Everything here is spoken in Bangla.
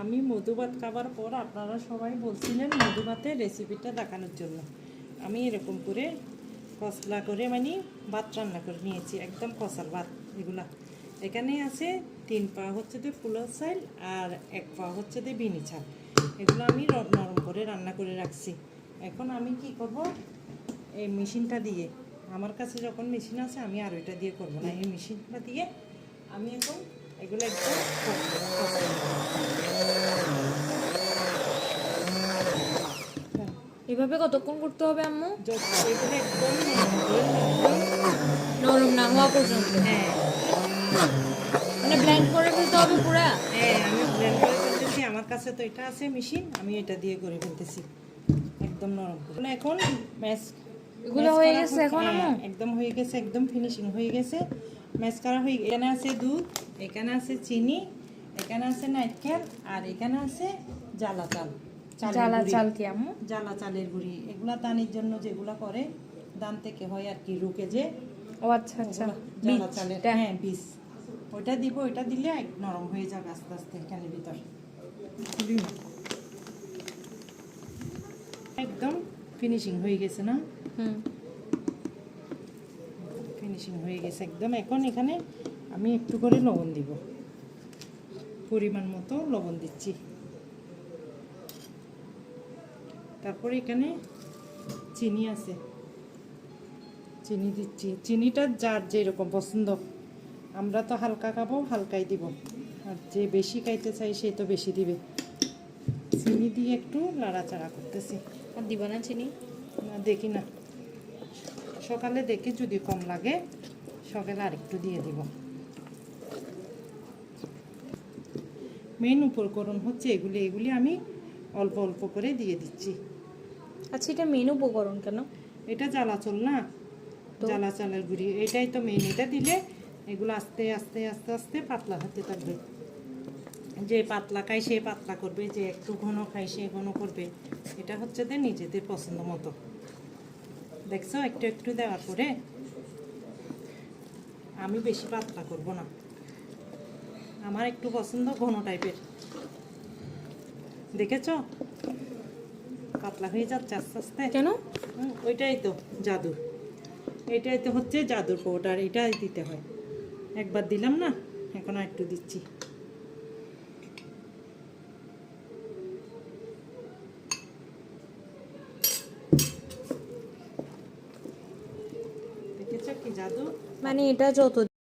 আমি মধু ভাত খাবার পর আপনারা সবাই বলছিলেন মধু ভাতের রেসিপিটা দেখানোর জন্য। আমি এরকম করে কসলা করে মানে ভাত রান্না করে নিয়েছি, একদম কষার ভাত। এগুলা এখানে আছে 3 পা হচ্ছে যে ফুলের চাল আর 1 পা হচ্ছে যে বিনি চাল। এগুলো আমি নরম করে রান্না করে রাখছি। এখন আমি কি করব, এই মেশিনটা দিয়ে, আমার কাছে যখন মেশিন আছে আমি আর ওইটা দিয়ে করবো না, এই মেশিনটা দিয়ে আমি এখন এগুলো একদম এভাবে কতক্ষণ করতে হবে আম্মু? এগুলো একদম নরম না হওয়া পর্যন্ত? হ্যাঁ মানে ব্লেন্ড করে ফেলতে হবে পুরা? হ্যাঁ, আমি ব্লেন্ড করে ফেলতেছি। আমার কাছে তো এটা আছে মেশিন, আমি এটা দিয়ে করে ফেলতেছি একদম নরম করে। এখন ম্যাশ এগুলো হয়ে গেছে এখন আম্মু? একদম হয়ে গেছে, একদম ফিনিশিং হয়ে গেছে। ম্যাশ করা হয়ে গেছে। এখানে আছে দুধ, এখানে আছে চিনি, এখানে আছে নারকেল, আর এখানে আছে জ্বালা চাল। জ্বালা চাল কি আম্মু? জ্বালা চালের গুঁড়ি। এগুলা দানির জন্য যেগুলা করে, দান থেকে হয় আর কি, রুকে যে। ও আচ্ছা আচ্ছা, জ্বালা চালের, হ্যাঁ বীজ। ওইটা দিব, ওইটা দিলে নরম হয়ে যাবে আস্তে আস্তে এখানে ভিতর। একদম ফিনিশিং হয়ে গেছে না? ফিনিশিং হয়ে গেছে একদম। এখন এখানে আমি একটু করে লবণ দিব, পরিমাণ মতো লবণ দিচ্ছি। তারপরে এখানে চিনি আছে, চিনি দিচ্ছি। চিনিটা যার যেরকম পছন্দ, আমরা তো হালকা খাবো, হালকাই দিব। আর যে বেশি খাইতে চাই সে তো বেশি দিবে। চিনি দিয়ে একটু নাড়াচাড়া করতেছি। আর দিব না চিনি? না, দেখি না, সকালে দেখি যদি কম লাগে সকালে আরেকটু দিয়ে দিব। মেন উপকরণ হচ্ছে এগুলি, এগুলি আমি অল্প অল্প করে দিয়ে দিচ্ছি। আচ্ছা, এটা মেন উপকরণ কেন? এটা জ্বালা চাল না, জ্বালা চালের গুঁড়ি, এটাই তো মেন। এটা দিলে এগুলো আস্তে আস্তে আস্তে আস্তে পাতলা হতে থাকবে। যে পাতলা খায় সে পাতলা করবে, যে একটু ঘন খায় সে ঘন করবে। এটা হচ্ছে যে নিজেদের পছন্দ মতো। দেখছো, একটু একটু দেওয়ার পরে আমি বেশি পাতলা করব না, আমার একটু পছন্দ ঘন টাইপের। দেখেছো পাতলা হয়ে যাচ্ছে আস্তে আস্তে। কেন? ওইটাই তো জাদু, এটাই তো হচ্ছে জাদুর পাউডার, এটাই দিতে হয়। একবার দিলাম না, এখন আর একটু দিচ্ছি। দেখেছো কি জাদু? মানে এটা যত